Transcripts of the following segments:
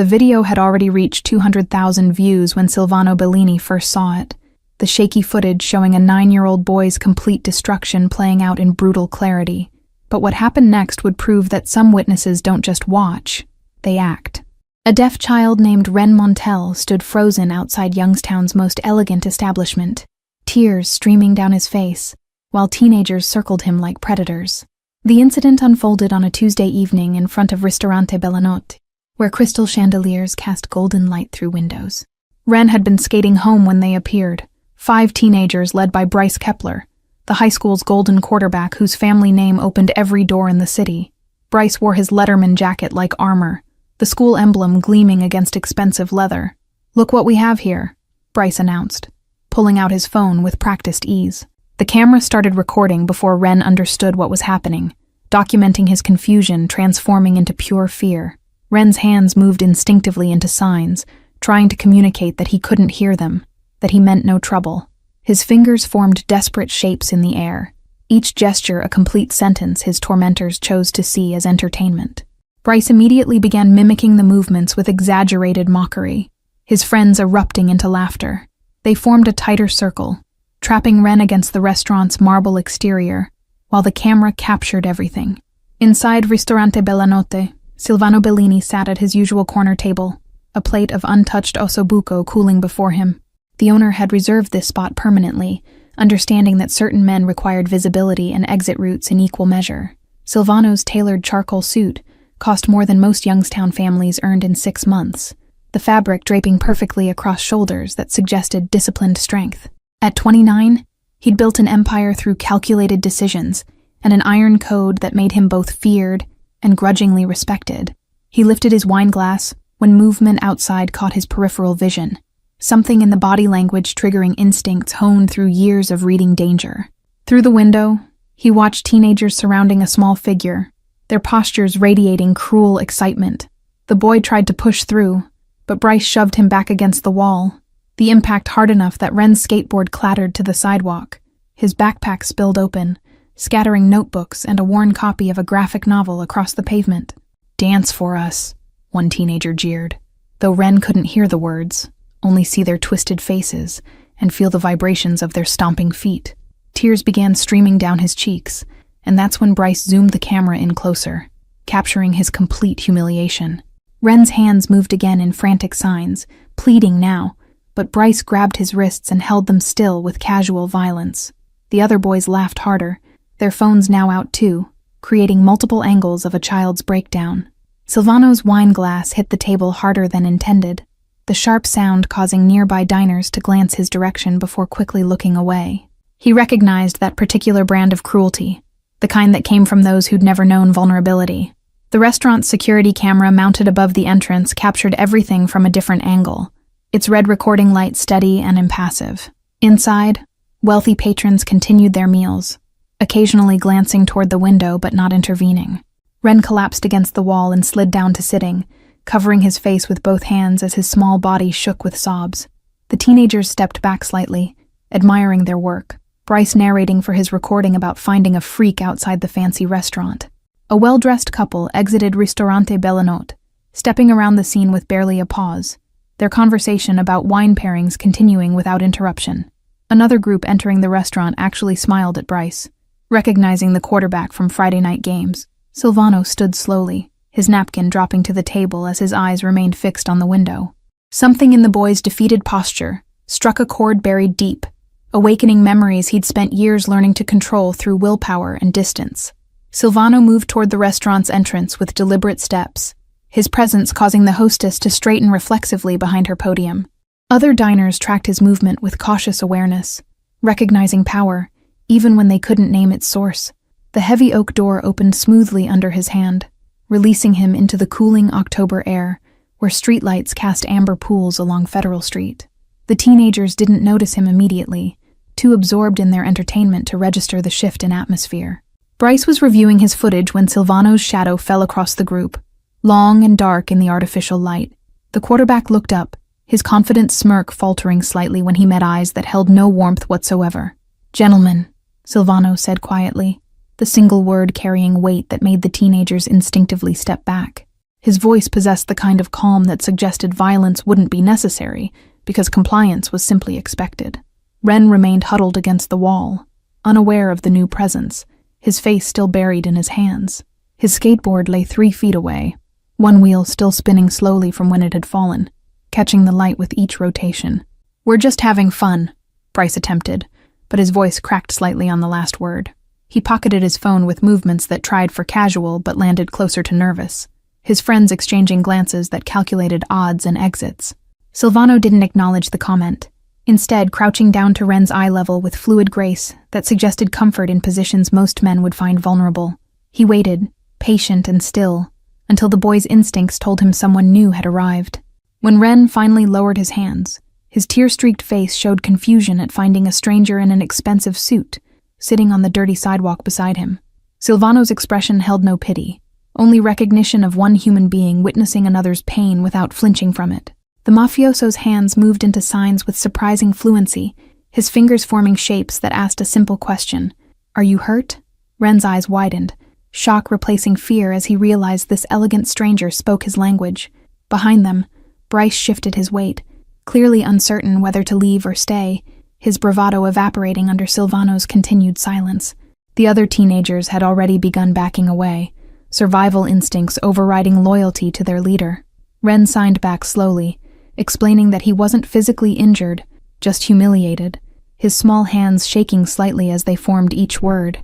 The video had already reached 200,000 views when Silvano Bellini first saw it, the shaky footage showing a 9-year-old boy's complete destruction playing out in brutal clarity. But what happened next would prove that some witnesses don't just watch, they act. A deaf child named Ren Montel stood frozen outside Youngstown's most elegant establishment, tears streaming down his face, while teenagers circled him like predators. The incident unfolded on a Tuesday evening in front of Ristorante Bellanotte, where crystal chandeliers cast golden light through windows. Ren had been skating home when they appeared, 5 teenagers led by Bryce Kepler, the high school's golden quarterback whose family name opened every door in the city. Bryce wore his Letterman jacket like armor, the school emblem gleaming against expensive leather. "Look what we have here," Bryce announced, pulling out his phone with practiced ease. The camera started recording before Ren understood what was happening, documenting his confusion transforming into pure fear. Ren's hands moved instinctively into signs, trying to communicate that he couldn't hear them, that he meant no trouble. His fingers formed desperate shapes in the air, each gesture a complete sentence his tormentors chose to see as entertainment. Bryce immediately began mimicking the movements with exaggerated mockery, his friends erupting into laughter. They formed a tighter circle, trapping Ren against the restaurant's marble exterior, while the camera captured everything. Inside Ristorante Bellanotte, Silvano Bellini sat at his usual corner table, a plate of untouched ossobuco cooling before him. The owner had reserved this spot permanently, understanding that certain men required visibility and exit routes in equal measure. Silvano's tailored charcoal suit cost more than most Youngstown families earned in 6 months, the fabric draping perfectly across shoulders that suggested disciplined strength. At 29, he'd built an empire through calculated decisions and an iron code that made him both feared and grudgingly respected. He lifted his wine glass when movement outside caught his peripheral vision, something in the body language triggering instincts honed through years of reading danger. Through the window, he watched teenagers surrounding a small figure, their postures radiating cruel excitement. The boy tried to push through, but Bryce shoved him back against the wall, the impact hard enough that Ren's skateboard clattered to the sidewalk. His backpack spilled open, scattering notebooks and a worn copy of a graphic novel across the pavement. "Dance for us," one teenager jeered, though Ren couldn't hear the words, only see their twisted faces and feel the vibrations of their stomping feet. Tears began streaming down his cheeks, and that's when Bryce zoomed the camera in closer, capturing his complete humiliation. Ren's hands moved again in frantic signs, pleading now, but Bryce grabbed his wrists and held them still with casual violence. The other boys laughed harder, their phones now out too, creating multiple angles of a child's breakdown. Silvano's wine glass hit the table harder than intended, the sharp sound causing nearby diners to glance his direction before quickly looking away. He recognized that particular brand of cruelty, the kind that came from those who'd never known vulnerability. The restaurant's security camera mounted above the entrance captured everything from a different angle, its red recording light steady and impassive. Inside, wealthy patrons continued their meals, occasionally glancing toward the window but not intervening. Ren collapsed against the wall and slid down to sitting, covering his face with both hands as his small body shook with sobs. The teenagers stepped back slightly, admiring their work, Bryce narrating for his recording about finding a freak outside the fancy restaurant. A well-dressed couple exited Ristorante Bellanotte, stepping around the scene with barely a pause, their conversation about wine pairings continuing without interruption. Another group entering the restaurant actually smiled at Bryce, recognizing the quarterback from Friday night games. Silvano stood slowly, his napkin dropping to the table as his eyes remained fixed on the window. Something in the boy's defeated posture struck a chord buried deep, awakening memories he'd spent years learning to control through willpower and distance. Silvano moved toward the restaurant's entrance with deliberate steps, his presence causing the hostess to straighten reflexively behind her podium. Other diners tracked his movement with cautious awareness, recognizing power, even when they couldn't name its source. The heavy oak door opened smoothly under his hand, releasing him into the cooling October air, where streetlights cast amber pools along Federal Street. The teenagers didn't notice him immediately, too absorbed in their entertainment to register the shift in atmosphere. Bryce was reviewing his footage when Silvano's shadow fell across the group, long and dark in the artificial light. The quarterback looked up, his confident smirk faltering slightly when he met eyes that held no warmth whatsoever. "Gentlemen," Silvano said quietly, the single word carrying weight that made the teenagers instinctively step back. His voice possessed the kind of calm that suggested violence wouldn't be necessary because compliance was simply expected. Ren remained huddled against the wall, unaware of the new presence, his face still buried in his hands. His skateboard lay 3 feet away, one wheel still spinning slowly from when it had fallen, catching the light with each rotation. "We're just having fun," Bryce attempted, but his voice cracked slightly on the last word. He pocketed his phone with movements that tried for casual but landed closer to nervous, his friends exchanging glances that calculated odds and exits. Silvano didn't acknowledge the comment, instead crouching down to Ren's eye level with fluid grace that suggested comfort in positions most men would find vulnerable. He waited, patient and still, until the boy's instincts told him someone new had arrived. When Ren finally lowered his hands, his tear-streaked face showed confusion at finding a stranger in an expensive suit, sitting on the dirty sidewalk beside him. Silvano's expression held no pity, only recognition of one human being witnessing another's pain without flinching from it. The mafioso's hands moved into signs with surprising fluency, his fingers forming shapes that asked a simple question. "Are you hurt?" Ren's eyes widened, shock replacing fear as he realized this elegant stranger spoke his language. Behind them, Bryce shifted his weight, clearly uncertain whether to leave or stay, his bravado evaporating under Silvano's continued silence. The other teenagers had already begun backing away, survival instincts overriding loyalty to their leader. Ren signed back slowly, explaining that he wasn't physically injured, just humiliated, his small hands shaking slightly as they formed each word.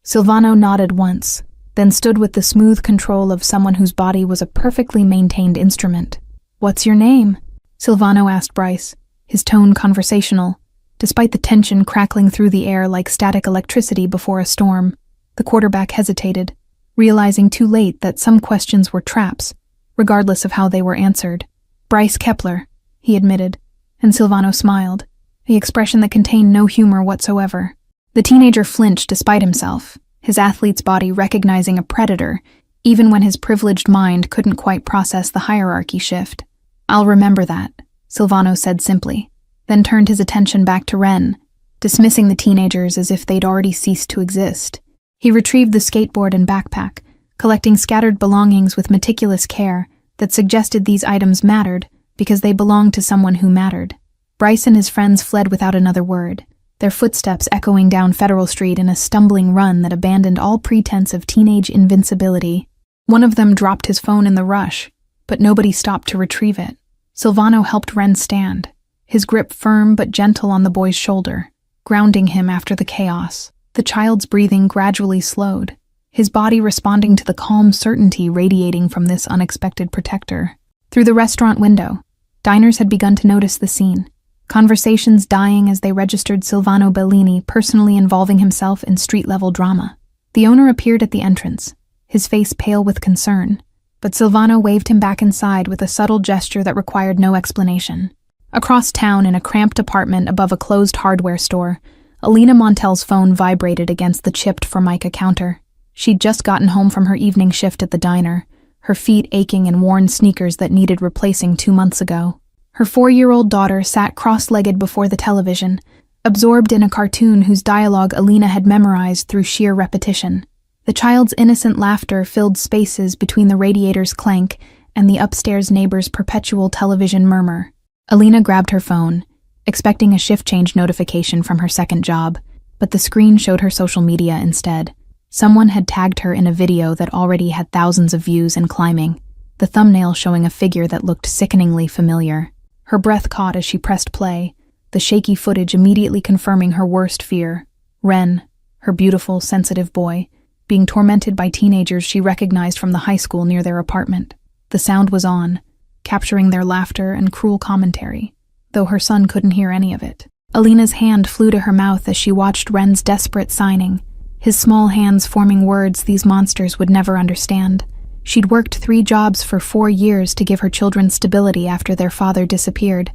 Silvano nodded once, then stood with the smooth control of someone whose body was a perfectly maintained instrument. "What's your name?" Silvano asked Bryce, his tone conversational, despite the tension crackling through the air like static electricity before a storm. The quarterback hesitated, realizing too late that some questions were traps, regardless of how they were answered. "Bryce Kepler," he admitted, and Silvano smiled, the expression that contained no humor whatsoever. The teenager flinched despite himself, his athlete's body recognizing a predator, even when his privileged mind couldn't quite process the hierarchy shift. "I'll remember that," Silvano said simply, then turned his attention back to Ren, dismissing the teenagers as if they'd already ceased to exist. He retrieved the skateboard and backpack, collecting scattered belongings with meticulous care that suggested these items mattered because they belonged to someone who mattered. Bryce and his friends fled without another word, their footsteps echoing down Federal Street in a stumbling run that abandoned all pretense of teenage invincibility. One of them dropped his phone in the rush, but nobody stopped to retrieve it. Silvano helped Ren stand, his grip firm but gentle on the boy's shoulder, grounding him after the chaos. The child's breathing gradually slowed, his body responding to the calm certainty radiating from this unexpected protector. Through the restaurant window, diners had begun to notice the scene, conversations dying as they registered Silvano Bellini personally involving himself in street-level drama. The owner appeared at the entrance, his face pale with concern, but Silvano waved him back inside with a subtle gesture that required no explanation. Across town, in a cramped apartment above a closed hardware store, Alina Montel's phone vibrated against the chipped Formica counter. She'd just gotten home from her evening shift at the diner, her feet aching in worn sneakers that needed replacing 2 months ago. Her 4-year-old daughter sat cross-legged before the television, absorbed in a cartoon whose dialogue Alina had memorized through sheer repetition. The child's innocent laughter filled spaces between the radiator's clank and the upstairs neighbor's perpetual television murmur. Alina grabbed her phone, expecting a shift change notification from her second job, but the screen showed her social media instead. Someone had tagged her in a video that already had thousands of views and climbing, the thumbnail showing a figure that looked sickeningly familiar. Her breath caught as she pressed play, the shaky footage immediately confirming her worst fear. Ren, her beautiful, sensitive boy, being tormented by teenagers she recognized from the high school near their apartment. The sound was on, capturing their laughter and cruel commentary, though her son couldn't hear any of it. Alina's hand flew to her mouth as she watched Ren's desperate signing, his small hands forming words these monsters would never understand. She'd worked 3 jobs for 4 years to give her children stability after their father disappeared,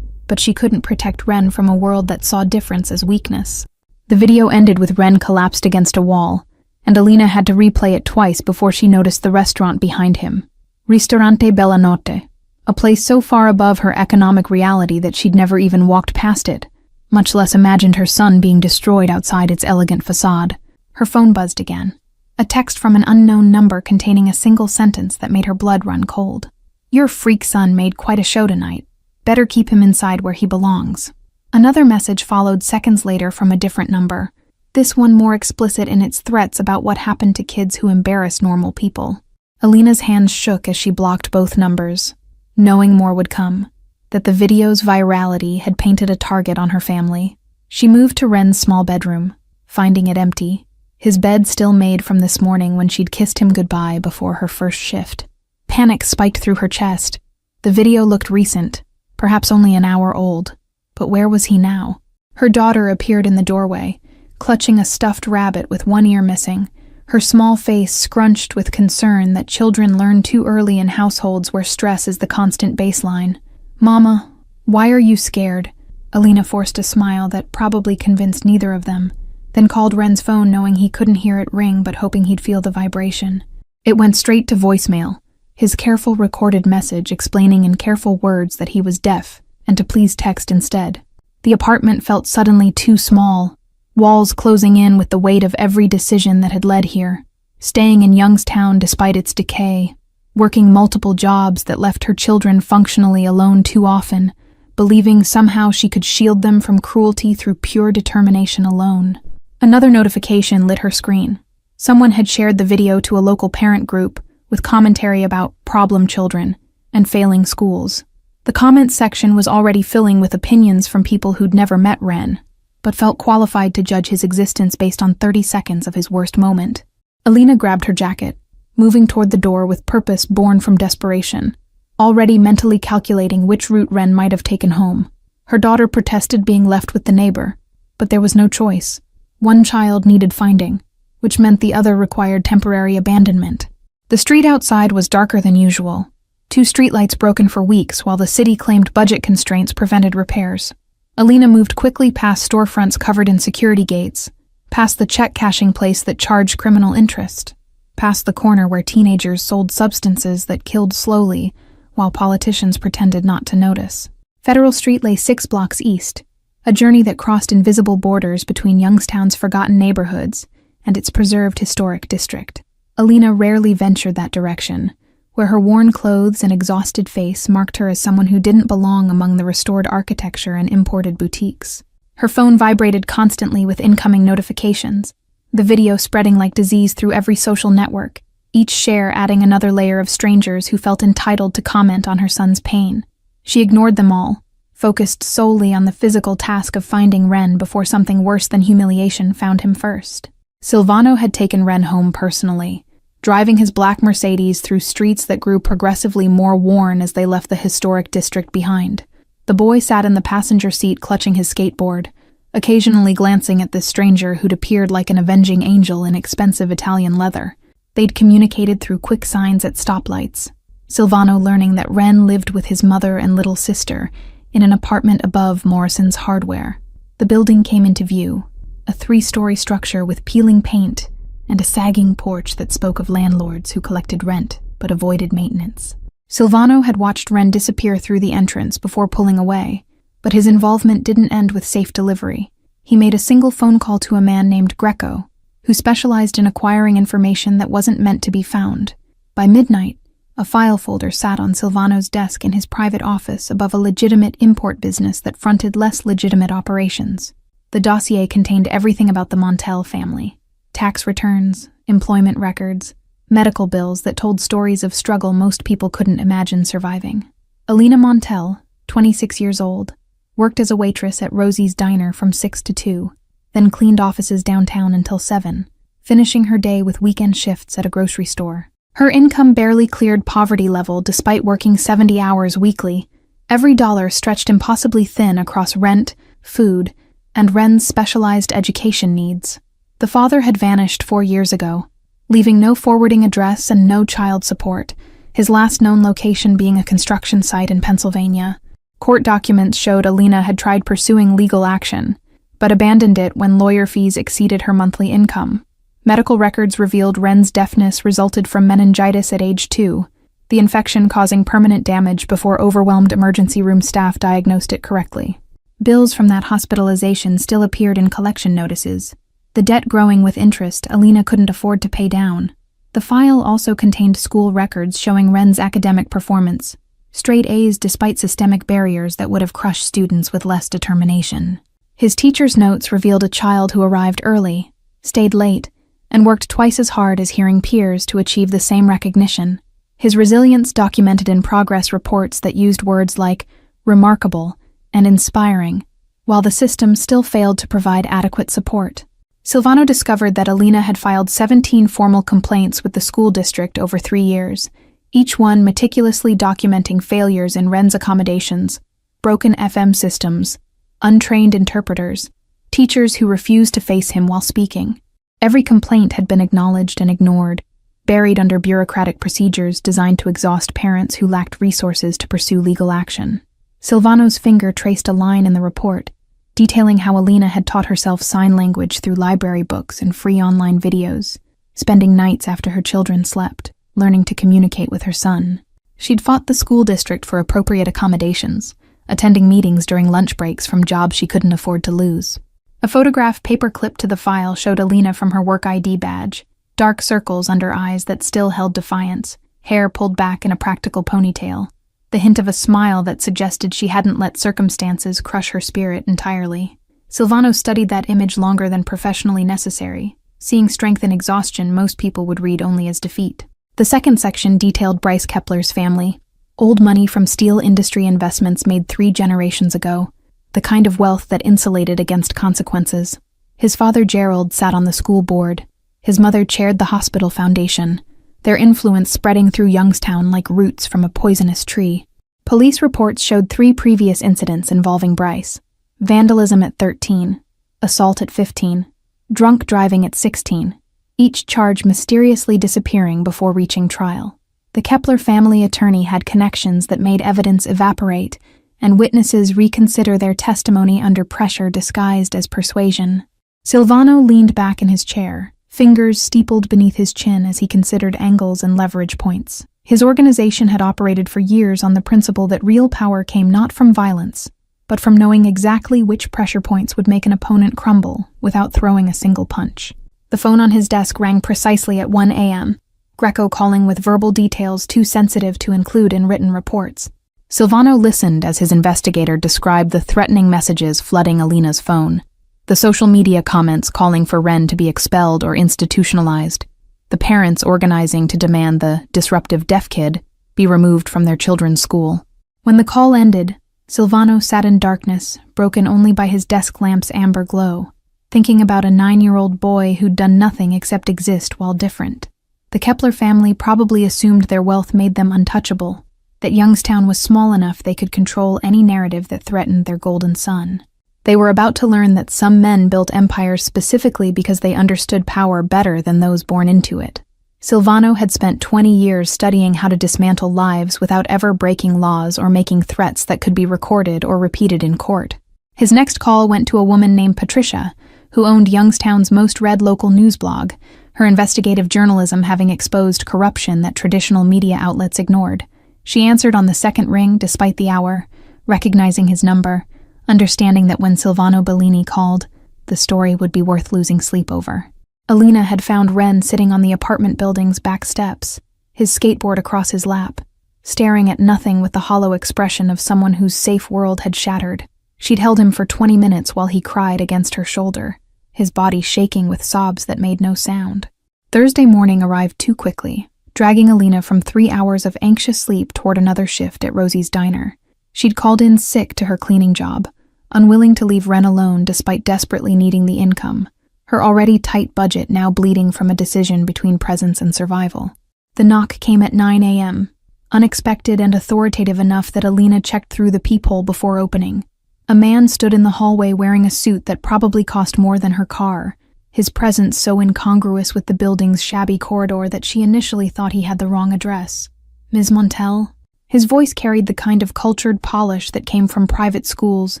but she couldn't protect Ren from a world that saw difference as weakness. The video ended with Ren collapsed against a wall, and Alina had to replay it twice before she noticed the restaurant behind him. Ristorante Bella Notte, a place so far above her economic reality that she'd never even walked past it, much less imagined her son being destroyed outside its elegant facade. Her phone buzzed again, A text from an unknown number containing a single sentence that made her blood run cold. "Your freak son made quite a show tonight. Better keep him inside where he belongs." Another message followed seconds later from a different number, this one more explicit in its threats about what happened to kids who embarrass normal people. Alina's hands shook as she blocked both numbers, knowing more would come, that the video's virality had painted a target on her family. She moved to Ren's small bedroom, finding it empty, his bed still made from this morning when she'd kissed him goodbye before her first shift. Panic spiked through her chest. The video looked recent, perhaps only an hour old, but where was he now? Her daughter appeared in the doorway, clutching a stuffed rabbit with one ear missing, her small face scrunched with concern that children learn too early in households where stress is the constant baseline. "Mama, why are you scared?" Alina forced a smile that probably convinced neither of them, then called Ren's phone knowing he couldn't hear it ring but hoping he'd feel the vibration. It went straight to voicemail, his careful recorded message explaining in careful words that he was deaf and to please text instead. The apartment felt suddenly too small, walls closing in with the weight of every decision that had led here. Staying in Youngstown despite its decay, working multiple jobs that left her children functionally alone too often, believing somehow she could shield them from cruelty through pure determination alone. Another notification lit her screen. Someone had shared the video to a local parent group with commentary about problem children and failing schools. The comments section was already filling with opinions from people who'd never met Ren, but felt qualified to judge his existence based on 30 seconds of his worst moment. Alina grabbed her jacket, moving toward the door with purpose born from desperation, already mentally calculating which route Ren might have taken home. Her daughter protested being left with the neighbor, but there was no choice. One child needed finding, which meant the other required temporary abandonment. The street outside was darker than usual, 2 streetlights broken for weeks while the city claimed budget constraints prevented repairs. Alina moved quickly past storefronts covered in security gates, past the check-cashing place that charged criminal interest, past the corner where teenagers sold substances that killed slowly while politicians pretended not to notice. Federal Street lay 6 blocks east, a journey that crossed invisible borders between Youngstown's forgotten neighborhoods and its preserved historic district. Alina rarely ventured that direction, where her worn clothes and exhausted face marked her as someone who didn't belong among the restored architecture and imported boutiques. Her phone vibrated constantly with incoming notifications, the video spreading like disease through every social network, each share adding another layer of strangers who felt entitled to comment on her son's pain. She ignored them all, focused solely on the physical task of finding Ren before something worse than humiliation found him first. Silvano had taken Ren home personally, driving his black Mercedes through streets that grew progressively more worn as they left the historic district behind. The boy sat in the passenger seat clutching his skateboard, occasionally glancing at this stranger who'd appeared like an avenging angel in expensive Italian leather. They'd communicated through quick signs at stoplights, Silvano learning that Ren lived with his mother and little sister in an apartment above Morrison's Hardware. The building came into view, a 3-story structure with peeling paint and a sagging porch that spoke of landlords who collected rent but avoided maintenance. Silvano had watched Ren disappear through the entrance before pulling away, but his involvement didn't end with safe delivery. He made a single phone call to a man named Greco, who specialized in acquiring information that wasn't meant to be found. By midnight, a file folder sat on Silvano's desk in his private office above a legitimate import business that fronted less legitimate operations. The dossier contained everything about the Montel family: tax returns, employment records, medical bills that told stories of struggle most people couldn't imagine surviving. Alina Montel, 26 years old, worked as a waitress at Rosie's Diner from 6 to 2, then cleaned offices downtown until 7, finishing her day with weekend shifts at a grocery store. Her income barely cleared poverty level despite working 70 hours weekly. Every dollar stretched impossibly thin across rent, food, and Ren's specialized education needs. The father had vanished 4 years ago, leaving no forwarding address and no child support, his last known location being a construction site in Pennsylvania. Court documents showed Alina had tried pursuing legal action, but abandoned it when lawyer fees exceeded her monthly income. Medical records revealed Ren's deafness resulted from meningitis at age 2, the infection causing permanent damage before overwhelmed emergency room staff diagnosed it correctly. Bills from that hospitalization still appeared in collection notices, The debt growing with interest Alina couldn't afford to pay down. The file also contained school records showing Ren's academic performance, straight A's despite systemic barriers that would have crushed students with less determination. His teacher's notes revealed a child who arrived early, stayed late, and worked twice as hard as hearing peers to achieve the same recognition. His resilience documented in progress reports that used words like remarkable and inspiring, while the system still failed to provide adequate support. Silvano discovered that Alina had filed 17 formal complaints with the school district over 3 years, each one meticulously documenting failures in Ren's accommodations, broken FM systems, untrained interpreters, teachers who refused to face him while speaking. Every complaint had been acknowledged and ignored, buried under bureaucratic procedures designed to exhaust parents who lacked resources to pursue legal action. Silvano's finger traced a line in the report, detailing how Alina had taught herself sign language through library books and free online videos, spending nights after her children slept, learning to communicate with her son. She'd fought the school district for appropriate accommodations, attending meetings during lunch breaks from jobs she couldn't afford to lose. A photograph paper-clipped to the file showed Alina from her work ID badge, dark circles under eyes that still held defiance, hair pulled back in a practical ponytail, the hint of a smile that suggested she hadn't let circumstances crush her spirit entirely. Silvano studied that image longer than professionally necessary, seeing strength in exhaustion most people would read only as defeat. The second section detailed Bryce Kepler's family, old money from steel industry investments made 3 generations ago, the kind of wealth that insulated against consequences. His father Gerald sat on the school board. His mother chaired the hospital foundation, their influence spreading through Youngstown like roots from a poisonous tree. Police reports showed 3 previous incidents involving Bryce: vandalism at 13, assault at 15, drunk driving at 16, each charge mysteriously disappearing before reaching trial. The Kepler family attorney had connections that made evidence evaporate, and witnesses reconsider their testimony under pressure disguised as persuasion. Silvano leaned back in his chair, fingers steepled beneath his chin as he considered angles and leverage points. His organization had operated for years on the principle that real power came not from violence, but from knowing exactly which pressure points would make an opponent crumble without throwing a single punch. The phone on his desk rang precisely at 1 a.m., Greco calling with verbal details too sensitive to include in written reports. Silvano listened as his investigator described the threatening messages flooding Alina's phone, the social media comments calling for Ren to be expelled or institutionalized, the parents organizing to demand the disruptive deaf kid be removed from their children's school. When the call ended, Silvano sat in darkness, broken only by his desk lamp's amber glow, thinking about a 9-year-old boy who'd done nothing except exist while different. The Kepler family probably assumed their wealth made them untouchable, that Youngstown was small enough they could control any narrative that threatened their golden son. They were about to learn that some men built empires specifically because they understood power better than those born into it. Silvano had spent 20 years studying how to dismantle lives without ever breaking laws or making threats that could be recorded or repeated in court. His next call went to a woman named Patricia, who owned Youngstown's most read local news blog, her investigative journalism having exposed corruption that traditional media outlets ignored. She answered on the second ring despite the hour, recognizing his number, understanding that when Silvano Bellini called, the story would be worth losing sleep over. Alina had found Ren sitting on the apartment building's back steps, his skateboard across his lap, staring at nothing with the hollow expression of someone whose safe world had shattered. She'd held him for 20 minutes while he cried against her shoulder, his body shaking with sobs that made no sound. Thursday morning arrived too quickly, dragging Alina from 3 hours of anxious sleep toward another shift at Rosie's diner. She'd called in sick to her cleaning job, unwilling to leave Ren alone despite desperately needing the income, her already tight budget now bleeding from a decision between presence and survival. The knock came at 9 a.m., unexpected and authoritative enough that Alina checked through the peephole before opening. A man stood in the hallway wearing a suit that probably cost more than her car, his presence so incongruous with the building's shabby corridor that she initially thought he had the wrong address. Ms. Montel? His voice carried the kind of cultured polish that came from private schools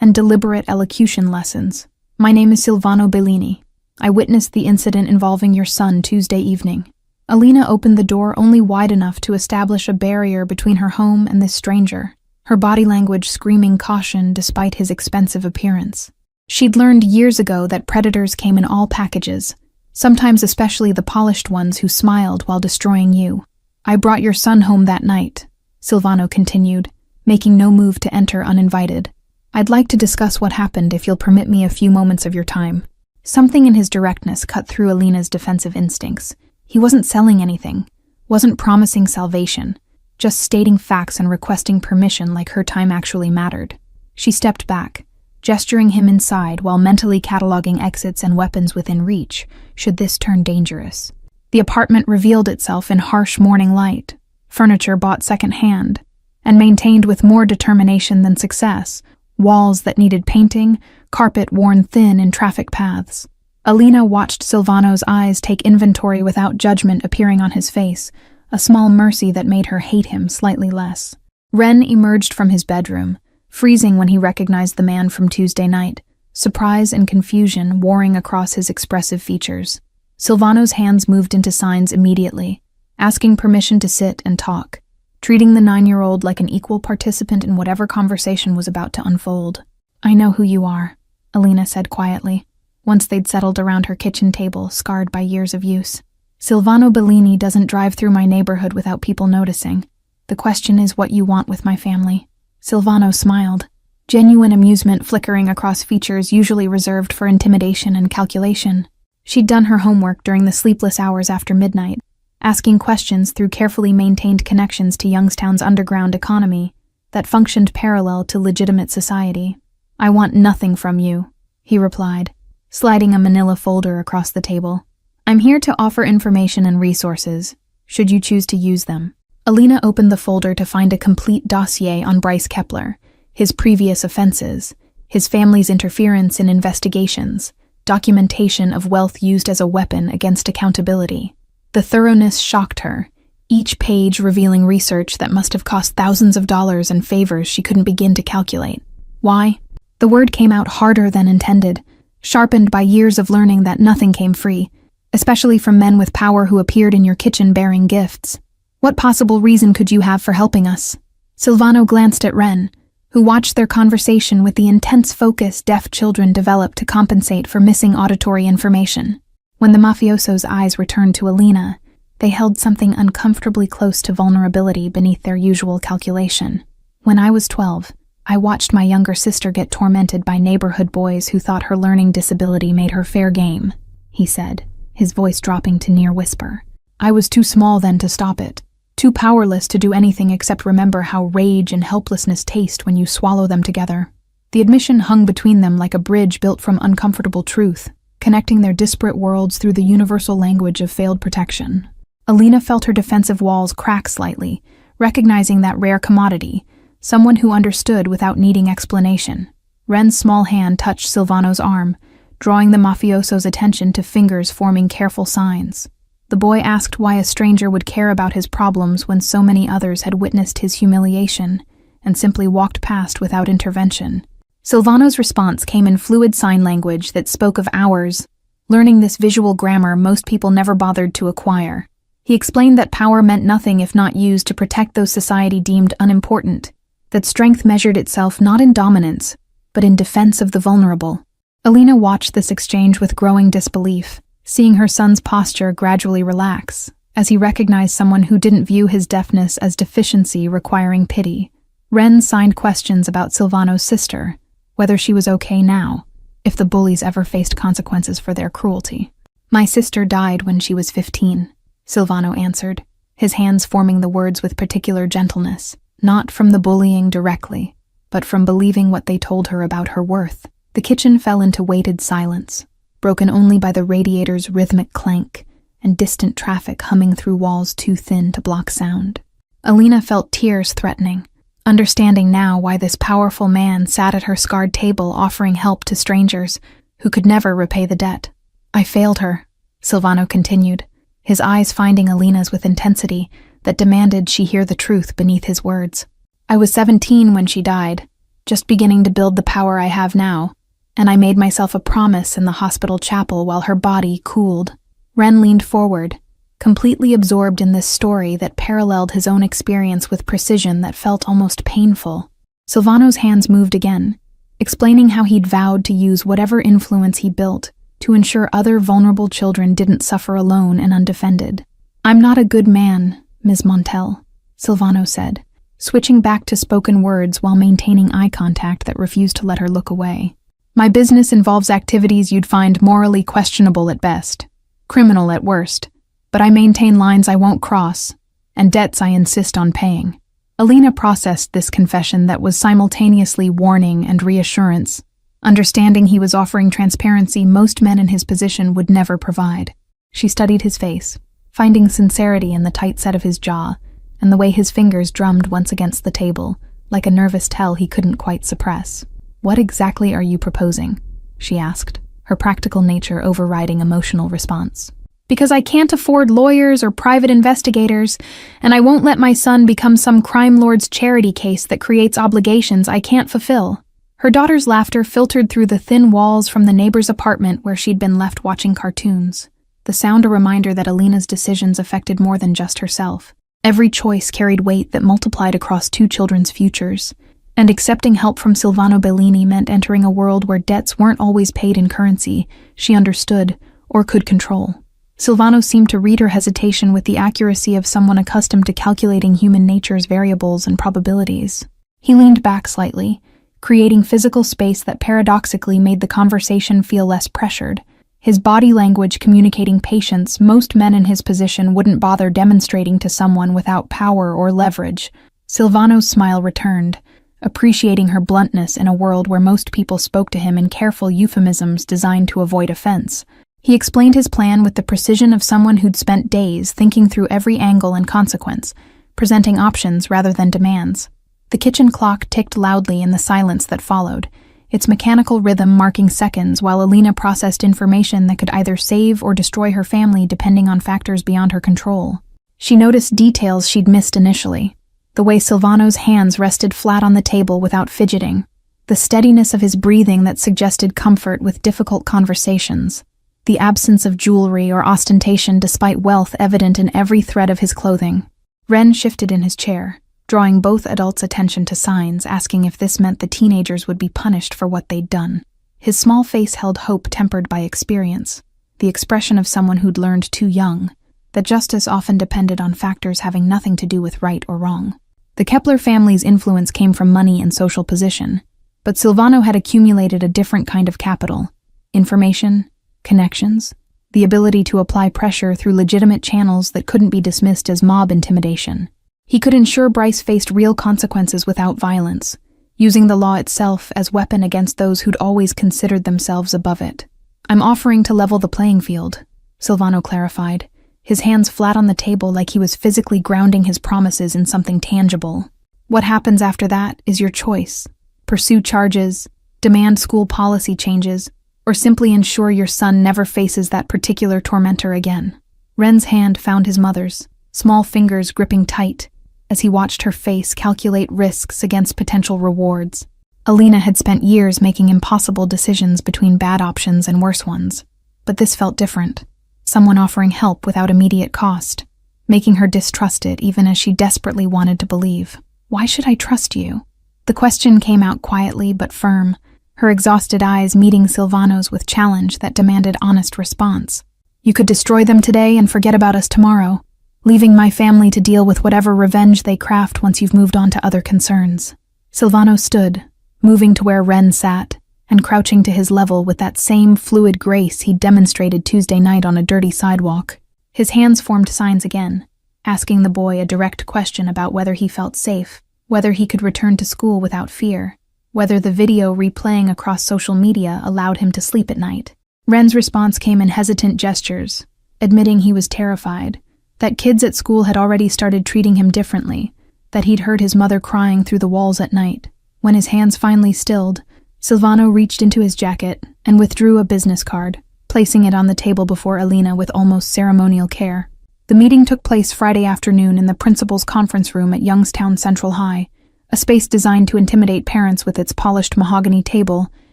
and deliberate elocution lessons. My name is Silvano Bellini. I witnessed the incident involving your son Tuesday evening. Alina opened the door only wide enough to establish a barrier between her home and this stranger, her body language screaming caution despite his expensive appearance. She'd learned years ago that predators came in all packages, sometimes especially the polished ones who smiled while destroying you. "I brought your son home that night," Silvano continued, making no move to enter uninvited. "I'd like to discuss what happened if you'll permit me a few moments of your time." Something in his directness cut through Alina's defensive instincts. He wasn't selling anything, wasn't promising salvation, just stating facts and requesting permission like her time actually mattered. She stepped back, gesturing him inside while mentally cataloging exits and weapons within reach, should this turn dangerous. The apartment revealed itself in harsh morning light, furniture bought second-hand, and maintained with more determination than success, walls that needed painting, carpet worn thin in traffic paths. Alina watched Silvano's eyes take inventory without judgment appearing on his face, a small mercy that made her hate him slightly less. Ren emerged from his bedroom, freezing when he recognized the man from Tuesday night, surprise and confusion warring across his expressive features. Silvano's hands moved into signs immediately, asking permission to sit and talk, treating the 9-year-old like an equal participant in whatever conversation was about to unfold. "I know who you are," Alina said quietly, once they'd settled around her kitchen table, scarred by years of use. "Silvano Bellini doesn't drive through my neighborhood without people noticing. The question is what you want with my family." Silvano smiled, genuine amusement flickering across features usually reserved for intimidation and calculation. She'd done her homework during the sleepless hours after midnight, asking questions through carefully maintained connections to Youngstown's underground economy that functioned parallel to legitimate society. "I want nothing from you," he replied, sliding a manila folder across the table. "I'm here to offer information and resources, should you choose to use them." Alina opened the folder to find a complete dossier on Bryce Kepler, his previous offenses, his family's interference in investigations, documentation of wealth used as a weapon against accountability. The thoroughness shocked her, each page revealing research that must have cost thousands of dollars and favors she couldn't begin to calculate. Why? The word came out harder than intended, sharpened by years of learning that nothing came free, especially from men with power who appeared in your kitchen bearing gifts. "What possible reason could you have for helping us?" Silvano glanced at Ren, who watched their conversation with the intense focus deaf children develop to compensate for missing auditory information. When the mafioso's eyes returned to Alina, they held something uncomfortably close to vulnerability beneath their usual calculation. "When I was 12, I watched my younger sister get tormented by neighborhood boys who thought her learning disability made her fair game," he said, his voice dropping to near whisper. "I was too small then to stop it, too powerless to do anything except remember how rage and helplessness taste when you swallow them together." The admission hung between them like a bridge built from uncomfortable truth, connecting their disparate worlds through the universal language of failed protection. Alina felt her defensive walls crack slightly, recognizing that rare commodity, someone who understood without needing explanation. Ren's small hand touched Silvano's arm, drawing the mafioso's attention to fingers forming careful signs. The boy asked why a stranger would care about his problems when so many others had witnessed his humiliation and simply walked past without intervention. Silvano's response came in fluid sign language that spoke of hours. Learning this visual grammar most people never bothered to acquire. He explained that power meant nothing if not used to protect those society deemed unimportant, that strength measured itself not in dominance, but in defense of the vulnerable. Alina watched this exchange with growing disbelief, seeing her son's posture gradually relax, as he recognized someone who didn't view his deafness as deficiency requiring pity. Ren signed questions about Silvano's sister, whether she was okay now, if the bullies ever faced consequences for their cruelty. "My sister died when she was 15, Silvano answered, his hands forming the words with particular gentleness, not from the bullying directly, but from believing what they told her about her worth. The kitchen fell into weighted silence, broken only by the radiator's rhythmic clank and distant traffic humming through walls too thin to block sound. Alina felt tears threatening, understanding now why this powerful man sat at her scarred table offering help to strangers who could never repay the debt. "I failed her," Silvano continued, his eyes finding Alina's with intensity that demanded she hear the truth beneath his words. "I was 17 when she died, just beginning to build the power I have now, and I made myself a promise in the hospital chapel while her body cooled." Ren leaned forward, completely absorbed in this story that paralleled his own experience with precision that felt almost painful. Silvano's hands moved again, explaining how he'd vowed to use whatever influence he built to ensure other vulnerable children didn't suffer alone and undefended. "I'm not a good man, Ms. Montel," Silvano said, switching back to spoken words while maintaining eye contact that refused to let her look away. "My business involves activities you'd find morally questionable at best, criminal at worst, but I maintain lines I won't cross, and debts I insist on paying." Alina processed this confession that was simultaneously warning and reassurance, understanding he was offering transparency most men in his position would never provide. She studied his face, finding sincerity in the tight set of his jaw and the way his fingers drummed once against the table, like a nervous tell he couldn't quite suppress. "What exactly are you proposing?" she asked, her practical nature overriding emotional response. "Because I can't afford lawyers or private investigators, and I won't let my son become some crime lord's charity case that creates obligations I can't fulfill." Her daughter's laughter filtered through the thin walls from the neighbor's apartment where she'd been left watching cartoons, the sound a reminder that Alina's decisions affected more than just herself. Every choice carried weight that multiplied across two children's futures, and accepting help from Silvano Bellini meant entering a world where debts weren't always paid in currency she understood or could control. Silvano seemed to read her hesitation with the accuracy of someone accustomed to calculating human nature's variables and probabilities. He leaned back slightly, creating physical space that paradoxically made the conversation feel less pressured. His body language communicating patience most men in his position wouldn't bother demonstrating to someone without power or leverage. Silvano's smile returned, appreciating her bluntness in a world where most people spoke to him in careful euphemisms designed to avoid offense. He explained his plan with the precision of someone who'd spent days thinking through every angle and consequence, presenting options rather than demands. The kitchen clock ticked loudly in the silence that followed, its mechanical rhythm marking seconds while Alina processed information that could either save or destroy her family depending on factors beyond her control. She noticed details she'd missed initially, the way Silvano's hands rested flat on the table without fidgeting, the steadiness of his breathing that suggested comfort with difficult conversations, the absence of jewelry or ostentation despite wealth evident in every thread of his clothing. Ren shifted in his chair, drawing both adults' attention to signs, asking if this meant the teenagers would be punished for what they'd done. His small face held hope tempered by experience, the expression of someone who'd learned too young that justice often depended on factors having nothing to do with right or wrong. The Kepler family's influence came from money and social position, but Silvano had accumulated a different kind of capital: information, connections, the ability to apply pressure through legitimate channels that couldn't be dismissed as mob intimidation. He could ensure Bryce faced real consequences without violence, using the law itself as weapon against those who'd always considered themselves above it. "I'm offering to level the playing field," Silvano clarified, his hands flat on the table like he was physically grounding his promises in something tangible. "What happens after that is your choice. Pursue charges, demand school policy changes, or simply ensure your son never faces that particular tormentor again." Ren's hand found his mother's, small fingers gripping tight, as he watched her face calculate risks against potential rewards. Alina had spent years making impossible decisions between bad options and worse ones, but this felt different. Someone offering help without immediate cost, making her distrusted even as she desperately wanted to believe. "Why should I trust you?" The question came out quietly but firm, her exhausted eyes meeting Silvano's with challenge that demanded honest response. "You could destroy them today and forget about us tomorrow, leaving my family to deal with whatever revenge they craft once you've moved on to other concerns." Silvano stood, moving to where Ren sat, and crouching to his level with that same fluid grace he'd demonstrated Tuesday night on a dirty sidewalk. His hands formed signs again, asking the boy a direct question about whether he felt safe, whether he could return to school without fear, whether the video replaying across social media allowed him to sleep at night. Ren's response came in hesitant gestures, admitting he was terrified, that kids at school had already started treating him differently, that he'd heard his mother crying through the walls at night. When his hands finally stilled, Silvano reached into his jacket and withdrew a business card, placing it on the table before Alina with almost ceremonial care. The meeting took place Friday afternoon in the principal's conference room at Youngstown Central High, a space designed to intimidate parents with its polished mahogany table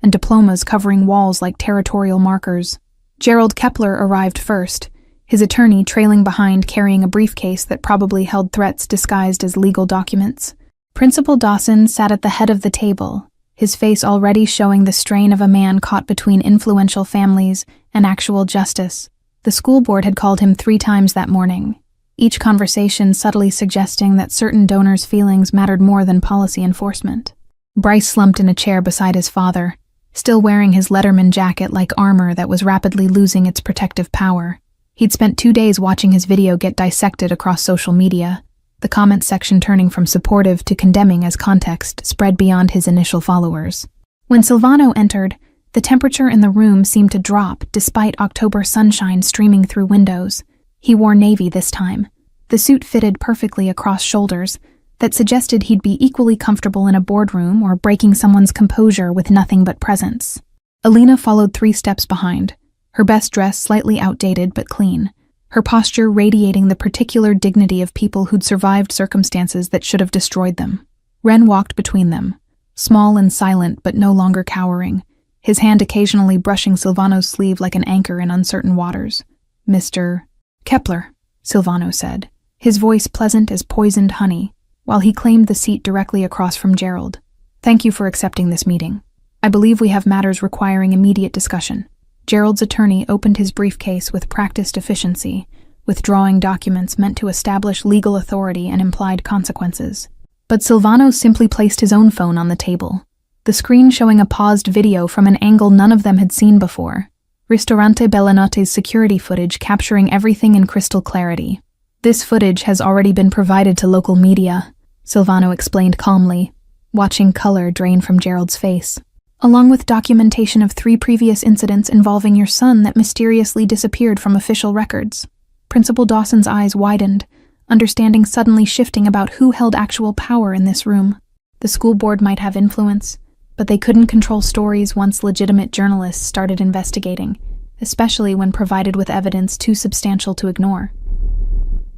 and diplomas covering walls like territorial markers. Gerald Kepler arrived first, his attorney trailing behind carrying a briefcase that probably held threats disguised as legal documents. Principal Dawson sat at the head of the table, his face already showing the strain of a man caught between influential families and actual justice. The school board had called him 3 times that morning, each conversation subtly suggesting that certain donors' feelings mattered more than policy enforcement. Bryce slumped in a chair beside his father, still wearing his Letterman jacket like armor that was rapidly losing its protective power. He'd spent 2 days watching his video get dissected across social media, the comment section turning from supportive to condemning as context spread beyond his initial followers. When Silvano entered, the temperature in the room seemed to drop despite October sunshine streaming through windows. He wore navy this time. The suit fitted perfectly across shoulders that suggested he'd be equally comfortable in a boardroom or breaking someone's composure with nothing but presence. Alina followed 3 steps behind, her best dress slightly outdated but clean, her posture radiating the particular dignity of people who'd survived circumstances that should have destroyed them. Ren walked between them, small and silent but no longer cowering, his hand occasionally brushing Silvano's sleeve like an anchor in uncertain waters. "Mr. Kepler," Silvano said, his voice pleasant as poisoned honey, while he claimed the seat directly across from Gerald. "Thank you for accepting this meeting. I believe we have matters requiring immediate discussion." Gerald's attorney opened his briefcase with practiced efficiency, withdrawing documents meant to establish legal authority and implied consequences. But Silvano simply placed his own phone on the table, the screen showing a paused video from an angle none of them had seen before. Ristorante Bellanotte's security footage capturing everything in crystal clarity. "This footage has already been provided to local media," Silvano explained calmly, watching color drain from Gerald's face. "Along with documentation of 3 previous incidents involving your son that mysteriously disappeared from official records." Principal Dawson's eyes widened, understanding suddenly shifting about who held actual power in this room. The school board might have influence, but they couldn't control stories once legitimate journalists started investigating, especially when provided with evidence too substantial to ignore.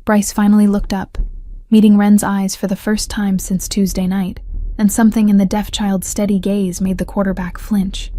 Bryce finally looked up, meeting Ren's eyes for the first time since Tuesday night, and something in the deaf child's steady gaze made the quarterback flinch.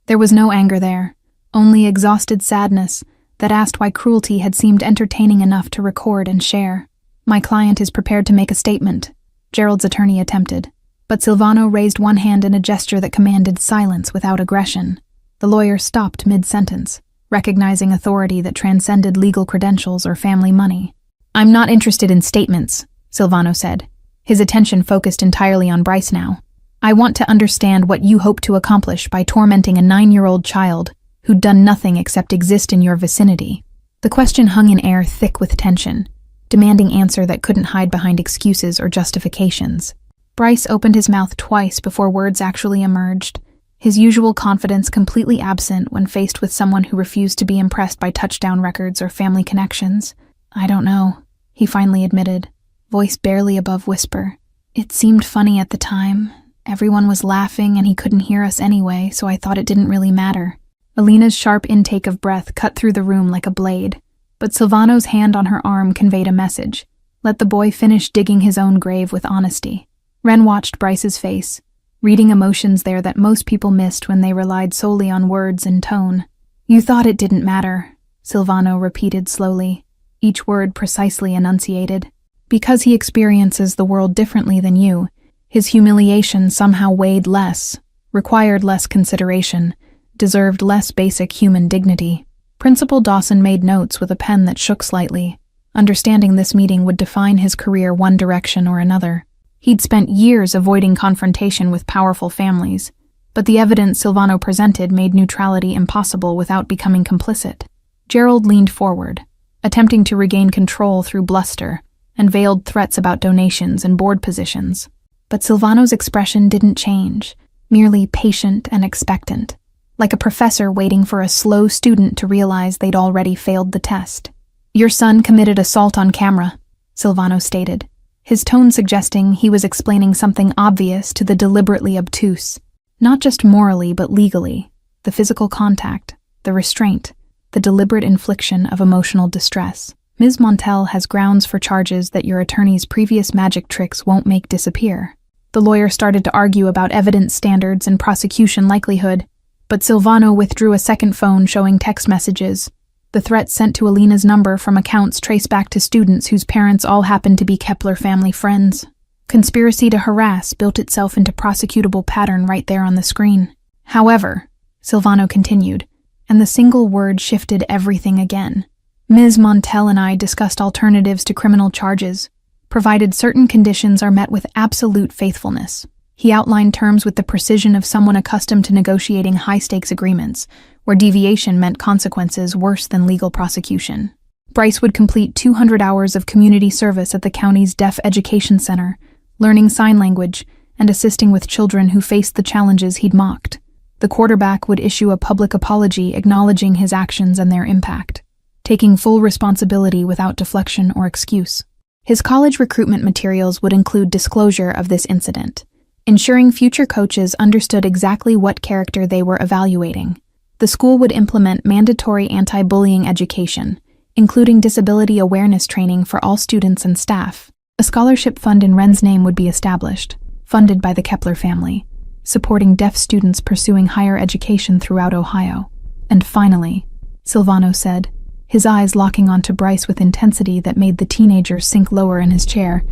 There was no anger there, only exhausted sadness that asked why cruelty had seemed entertaining enough to record and share. "My client is prepared to make a statement," Gerald's attorney attempted, but Silvano raised one hand in a gesture that commanded silence without aggression. The lawyer stopped mid-sentence, recognizing authority that transcended legal credentials or family money. "I'm not interested in statements," Silvano said, his attention focused entirely on Bryce now. "I want to understand what you hope to accomplish by tormenting a 9-year-old child who'd done nothing except exist in your vicinity." The question hung in air thick with tension, demanding answer that couldn't hide behind excuses or justifications. Bryce opened his mouth twice before words actually emerged, his usual confidence completely absent when faced with someone who refused to be impressed by touchdown records or family connections. "I don't know," he finally admitted, voice barely above whisper. "It seemed funny at the time. Everyone was laughing and he couldn't hear us anyway, so I thought it didn't really matter." Alina's sharp intake of breath cut through the room like a blade, but Silvano's hand on her arm conveyed a message. Let the boy finish digging his own grave with honesty. Ren watched Bryce's face, reading emotions there that most people missed when they relied solely on words and tone. "You thought it didn't matter," Silvano repeated slowly, each word precisely enunciated. "Because he experiences the world differently than you, his humiliation somehow weighed less, required less consideration, deserved less basic human dignity." Principal Dawson made notes with a pen that shook slightly, understanding this meeting would define his career one direction or another. He'd spent years avoiding confrontation with powerful families, but the evidence Silvano presented made neutrality impossible without becoming complicit. Gerald leaned forward, attempting to regain control through bluster and veiled threats about donations and board positions. But Silvano's expression didn't change, merely patient and expectant, like a professor waiting for a slow student to realize they'd already failed the test. "Your son committed assault on camera," Silvano stated, his tone suggesting he was explaining something obvious to the deliberately obtuse. Not just morally, but legally. The physical contact, the restraint, the deliberate infliction of emotional distress. Ms. Montel has grounds for charges that your attorney's previous magic tricks won't make disappear. The lawyer started to argue about evidence standards and prosecution likelihood, but Silvano withdrew a second phone showing text messages. The threats sent to Alina's number from accounts traced back to students whose parents all happened to be Kepler family friends. Conspiracy to harass built itself into prosecutable pattern right there on the screen. However, Silvano continued, and the single word shifted everything again. Ms. Montel and I discussed alternatives to criminal charges, provided certain conditions are met with absolute faithfulness. He outlined terms with the precision of someone accustomed to negotiating high-stakes agreements, where deviation meant consequences worse than legal prosecution. Bryce would complete 200 hours of community service at the county's Deaf Education Center, learning sign language and assisting with children who faced the challenges he'd mocked. The quarterback would issue a public apology acknowledging his actions and their impact, taking full responsibility without deflection or excuse. His college recruitment materials would include disclosure of this incident, ensuring future coaches understood exactly what character they were evaluating. The school would implement mandatory anti-bullying education, including disability awareness training for all students and staff. A scholarship fund in Ren's name would be established, funded by the Kepler family, supporting deaf students pursuing higher education throughout Ohio. And finally, Silvano said, his eyes locking onto Bryce with intensity that made the teenager sink lower in his chair,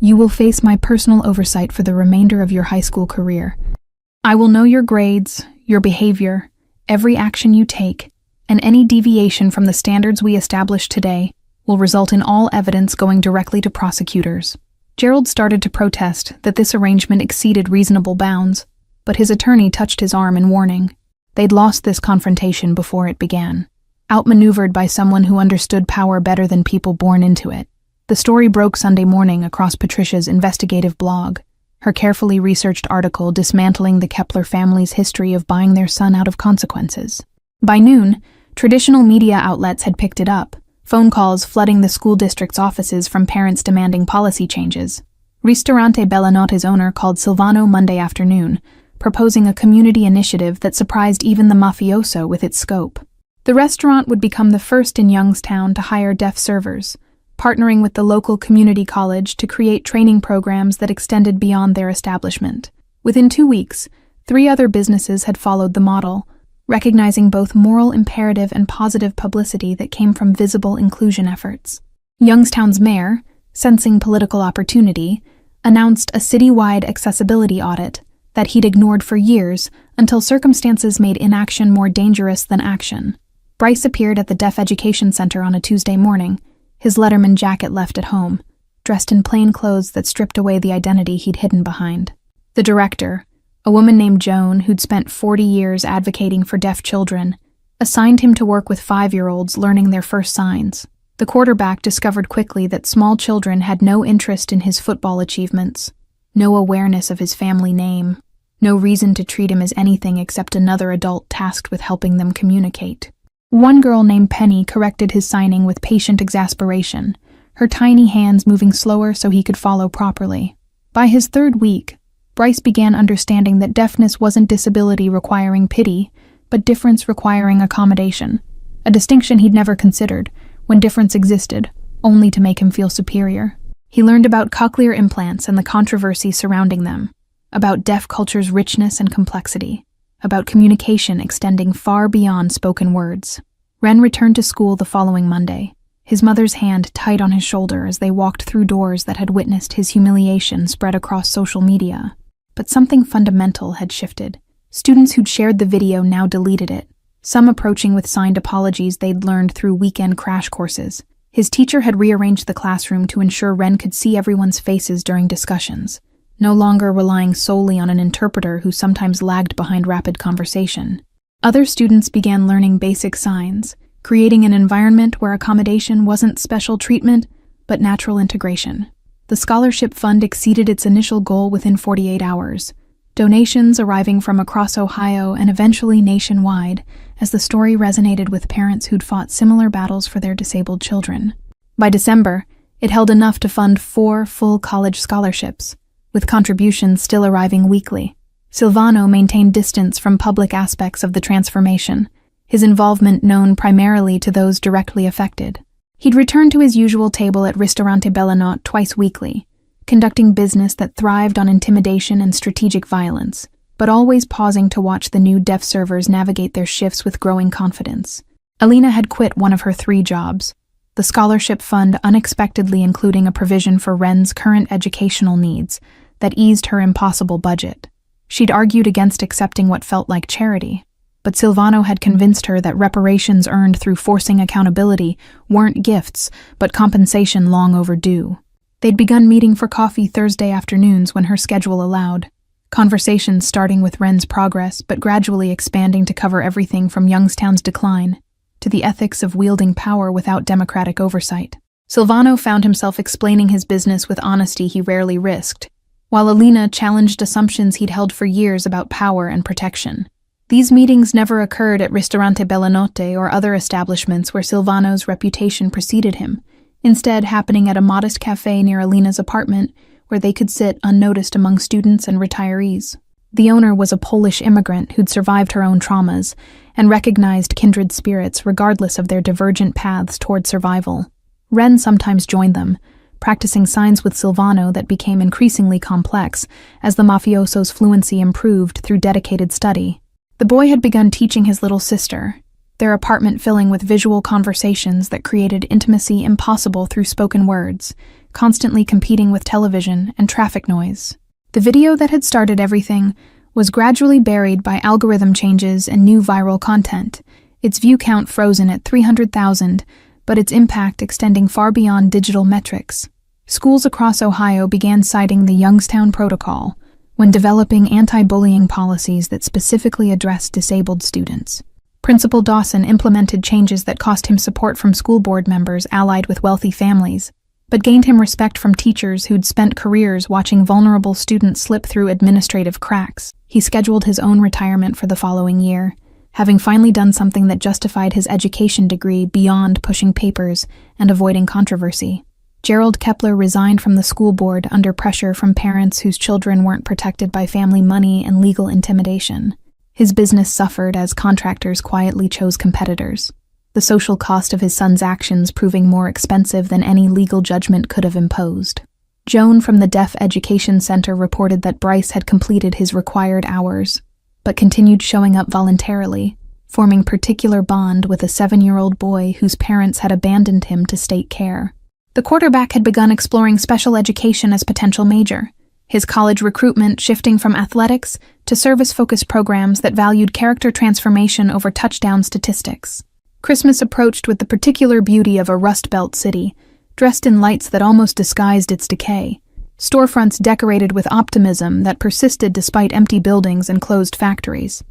"You will face my personal oversight for the remainder of your high school career. I will know your grades, your behavior, every action you take, and any deviation from the standards we established today will result in all evidence going directly to prosecutors." Gerald started to protest that this arrangement exceeded reasonable bounds, but his attorney touched his arm in warning. They'd lost this confrontation before it began, outmaneuvered by someone who understood power better than people born into it. The story broke Sunday morning across Patricia's investigative blog, her carefully researched article dismantling the Kepler family's history of buying their son out of consequences. By noon, traditional media outlets had picked it up, phone calls flooding the school district's offices from parents demanding policy changes. Ristorante Bellanotte's owner called Silvano Monday afternoon, proposing a community initiative that surprised even the mafioso with its scope. The restaurant would become the first in Youngstown to hire deaf servers, partnering with the local community college to create training programs that extended beyond their establishment. Within 2 weeks, 3 other businesses had followed the model, recognizing both moral imperative and positive publicity that came from visible inclusion efforts. Youngstown's mayor, sensing political opportunity, announced a citywide accessibility audit that he'd ignored for years until circumstances made inaction more dangerous than action. Bryce appeared at the Deaf Education Center on a Tuesday morning, his Letterman jacket left at home, dressed in plain clothes that stripped away the identity he'd hidden behind. The director, a woman named Joan who'd spent 40 years advocating for deaf children, assigned him to work with 5-year-olds learning their first signs. The quarterback discovered quickly that small children had no interest in his football achievements, no awareness of his family name, no reason to treat him as anything except another adult tasked with helping them communicate. One girl named Penny corrected his signing with patient exasperation, her tiny hands moving slower so he could follow properly. By his 3rd week, Bryce began understanding that deafness wasn't disability requiring pity, but difference requiring accommodation, a distinction he'd never considered, when difference existed, only to make him feel superior. He learned about cochlear implants and the controversy surrounding them, about deaf culture's richness and complexity, about communication extending far beyond spoken words. Ren returned to school the following Monday, his mother's hand tight on his shoulder as they walked through doors that had witnessed his humiliation spread across social media. But something fundamental had shifted. Students who'd shared the video now deleted it, some approaching with signed apologies they'd learned through weekend crash courses. His teacher had rearranged the classroom to ensure Ren could see everyone's faces during discussions, no longer relying solely on an interpreter who sometimes lagged behind rapid conversation. Other students began learning basic signs, creating an environment where accommodation wasn't special treatment, but natural integration. The scholarship fund exceeded its initial goal within 48 hours, donations arriving from across Ohio and eventually nationwide, as the story resonated with parents who'd fought similar battles for their disabled children. By December, it held enough to fund 4 full college scholarships, with contributions still arriving weekly. Silvano maintained distance from public aspects of the transformation, his involvement known primarily to those directly affected. He'd return to his usual table at Ristorante Bellanotte twice weekly, conducting business that thrived on intimidation and strategic violence, but always pausing to watch the new deaf servers navigate their shifts with growing confidence. Alina had quit one of her 3 jobs, the scholarship fund unexpectedly including a provision for Ren's current educational needs that eased her impossible budget. She'd argued against accepting what felt like charity, but Silvano had convinced her that reparations earned through forcing accountability weren't gifts, but compensation long overdue. They'd begun meeting for coffee Thursday afternoons when her schedule allowed, conversations starting with Ren's progress but gradually expanding to cover everything from Youngstown's decline to the ethics of wielding power without democratic oversight. Silvano found himself explaining his business with honesty he rarely risked, while Alina challenged assumptions he'd held for years about power and protection. These meetings never occurred at Ristorante Bellanotte or other establishments where Silvano's reputation preceded him, instead happening at a modest cafe near Alina's apartment where they could sit unnoticed among students and retirees. The owner was a Polish immigrant who'd survived her own traumas and recognized kindred spirits regardless of their divergent paths toward survival. Ren sometimes joined them, practicing signs with Silvano that became increasingly complex as the mafioso's fluency improved through dedicated study. The boy had begun teaching his little sister, their apartment filling with visual conversations that created intimacy impossible through spoken words, constantly competing with television and traffic noise. The video that had started everything was gradually buried by algorithm changes and new viral content, its view count frozen at 300,000, but its impact extending far beyond digital metrics. Schools across Ohio began citing the Youngstown Protocol when developing anti-bullying policies that specifically addressed disabled students. Principal Dawson implemented changes that cost him support from school board members allied with wealthy families, but gained him respect from teachers who'd spent careers watching vulnerable students slip through administrative cracks. He scheduled his own retirement for the following year, having finally done something that justified his education degree beyond pushing papers and avoiding controversy. Gerald Kepler resigned from the school board under pressure from parents whose children weren't protected by family money and legal intimidation. His business suffered as contractors quietly chose competitors, the social cost of his son's actions proving more expensive than any legal judgment could have imposed. Joan from the Deaf Education Center reported that Bryce had completed his required hours, but continued showing up voluntarily, forming particular bond with a 7-year-old boy whose parents had abandoned him to state care. The quarterback had begun exploring special education as potential major, his college recruitment shifting from athletics to service-focused programs that valued character transformation over touchdown statistics. Christmas approached with the particular beauty of a Rust Belt city, dressed in lights that almost disguised its decay, storefronts decorated with optimism that persisted despite empty buildings and closed factories.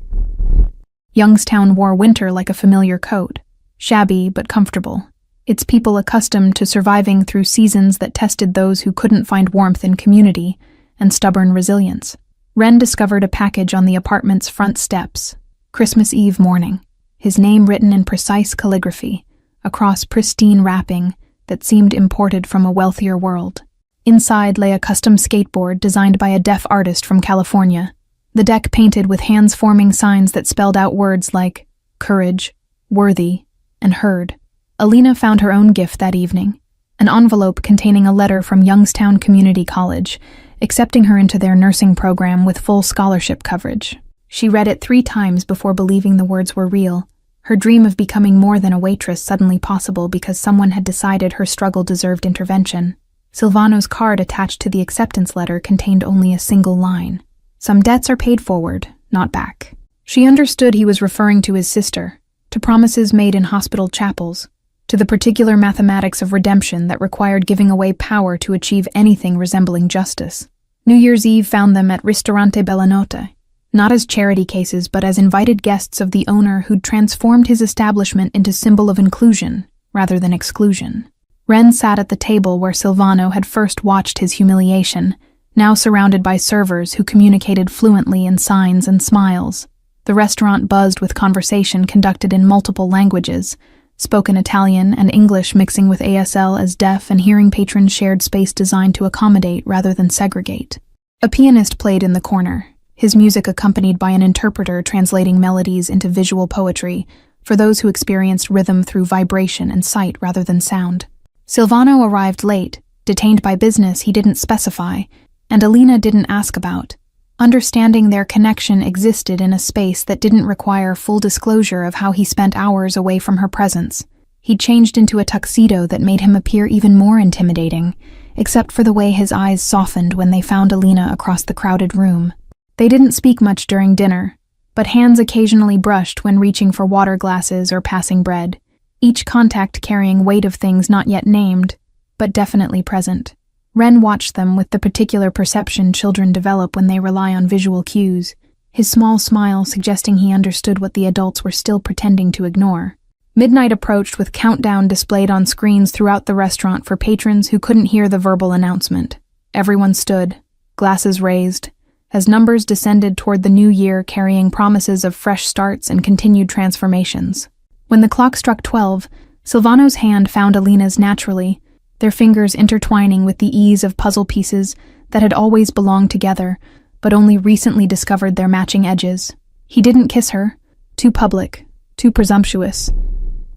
Youngstown wore winter like a familiar coat, shabby but comfortable, its people accustomed to surviving through seasons that tested those who couldn't find warmth in community and stubborn resilience. Ren discovered a package on the apartment's front steps, Christmas Eve morning, his name written in precise calligraphy, across pristine wrapping that seemed imported from a wealthier world. Inside lay a custom skateboard designed by a deaf artist from California, the deck painted with hands-forming signs that spelled out words like courage, worthy, and heard. Alina found her own gift that evening, an envelope containing a letter from Youngstown Community College, accepting her into their nursing program with full scholarship coverage. She read it 3 times before believing the words were real, her dream of becoming more than a waitress suddenly possible because someone had decided her struggle deserved intervention. Silvano's card attached to the acceptance letter contained only a single line. Some debts are paid forward, not back. She understood he was referring to his sister, to promises made in hospital chapels, to the particular mathematics of redemption that required giving away power to achieve anything resembling justice. New Year's Eve found them at Ristorante Bellanotte, not as charity cases but as invited guests of the owner who'd transformed his establishment into symbol of inclusion rather than exclusion. Ren sat at the table where Silvano had first watched his humiliation, now surrounded by servers who communicated fluently in signs and smiles. The restaurant buzzed with conversation conducted in multiple languages, spoken Italian and English mixing with ASL as deaf and hearing patrons shared space designed to accommodate rather than segregate. A pianist played in the corner, his music accompanied by an interpreter translating melodies into visual poetry for those who experienced rhythm through vibration and sight rather than sound. Silvano arrived late, detained by business he didn't specify, and Alina didn't ask about. Understanding their connection existed in a space that didn't require full disclosure of how he spent hours away from her presence. He changed into a tuxedo that made him appear even more intimidating, except for the way his eyes softened when they found Alina across the crowded room. They didn't speak much during dinner, but hands occasionally brushed when reaching for water glasses or passing bread, each contact carrying weight of things not yet named, but definitely present. Ren watched them with the particular perception children develop when they rely on visual cues, his small smile suggesting he understood what the adults were still pretending to ignore. Midnight approached with countdown displayed on screens throughout the restaurant for patrons who couldn't hear the verbal announcement. Everyone stood, glasses raised, as numbers descended toward the new year carrying promises of fresh starts and continued transformations. When the clock struck 12, Silvano's hand found Alina's naturally, their fingers intertwining with the ease of puzzle pieces that had always belonged together, but only recently discovered their matching edges. He didn't kiss her, too public, too presumptuous,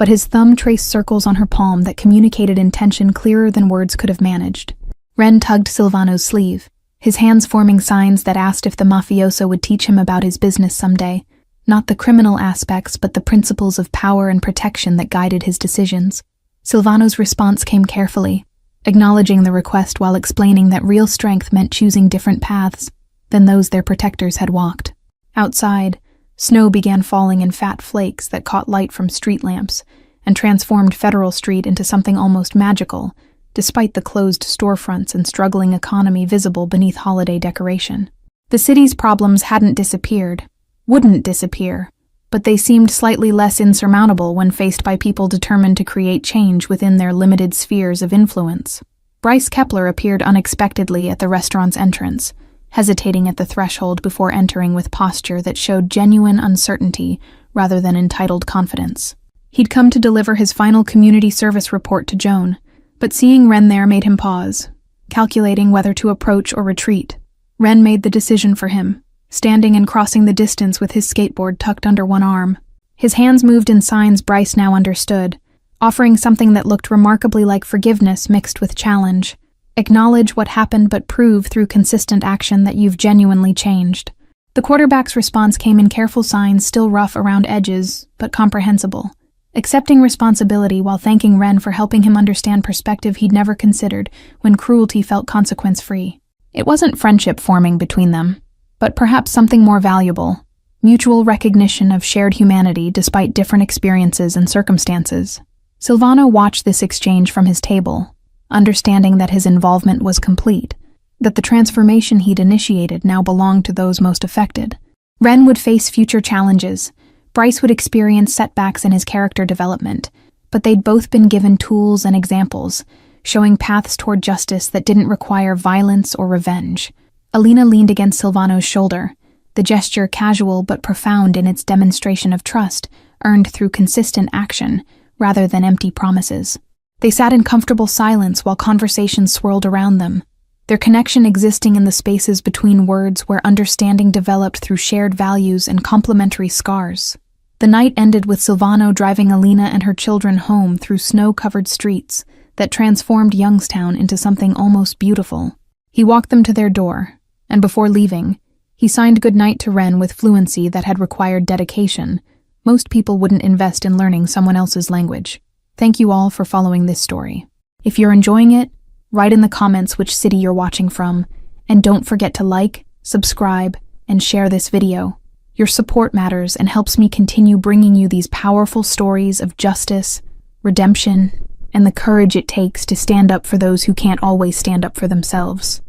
but his thumb traced circles on her palm that communicated intention clearer than words could have managed. Ren tugged Silvano's sleeve, his hands forming signs that asked if the mafioso would teach him about his business someday, not the criminal aspects but the principles of power and protection that guided his decisions. Silvano's response came carefully, acknowledging the request while explaining that real strength meant choosing different paths than those their protectors had walked. Outside, snow began falling in fat flakes that caught light from street lamps and transformed Federal Street into something almost magical, despite the closed storefronts and struggling economy visible beneath holiday decoration. The city's problems hadn't disappeared, wouldn't disappear, but they seemed slightly less insurmountable when faced by people determined to create change within their limited spheres of influence. Bryce Kepler appeared unexpectedly at the restaurant's entrance, hesitating at the threshold before entering with posture that showed genuine uncertainty rather than entitled confidence. He'd come to deliver his final community service report to Joan, but seeing Ren there made him pause, calculating whether to approach or retreat. Ren made the decision for him, standing and crossing the distance with his skateboard tucked under one arm. His hands moved in signs Bryce now understood, offering something that looked remarkably like forgiveness mixed with challenge. Acknowledge what happened but prove through consistent action that you've genuinely changed. The quarterback's response came in careful signs still rough around edges, but comprehensible. Accepting responsibility while thanking Ren for helping him understand perspective he'd never considered when cruelty felt consequence-free. It wasn't friendship forming between them, but perhaps something more valuable, mutual recognition of shared humanity despite different experiences and circumstances. Silvano watched this exchange from his table, understanding that his involvement was complete, that the transformation he'd initiated now belonged to those most affected. Ren would face future challenges, Bryce would experience setbacks in his character development, but they'd both been given tools and examples, showing paths toward justice that didn't require violence or revenge. Alina leaned against Silvano's shoulder, the gesture casual but profound in its demonstration of trust, earned through consistent action rather than empty promises. They sat in comfortable silence while conversations swirled around them, their connection existing in the spaces between words where understanding developed through shared values and complementary scars. The night ended with Silvano driving Alina and her children home through snow-covered streets that transformed Youngstown into something almost beautiful. He walked them to their door, and before leaving, he signed goodnight to Ren with fluency that had required dedication. Most people wouldn't invest in learning someone else's language. Thank you all for following this story. If you're enjoying it, write in the comments which city you're watching from, and don't forget to like, subscribe, and share this video. Your support matters and helps me continue bringing you these powerful stories of justice, redemption, and the courage it takes to stand up for those who can't always stand up for themselves.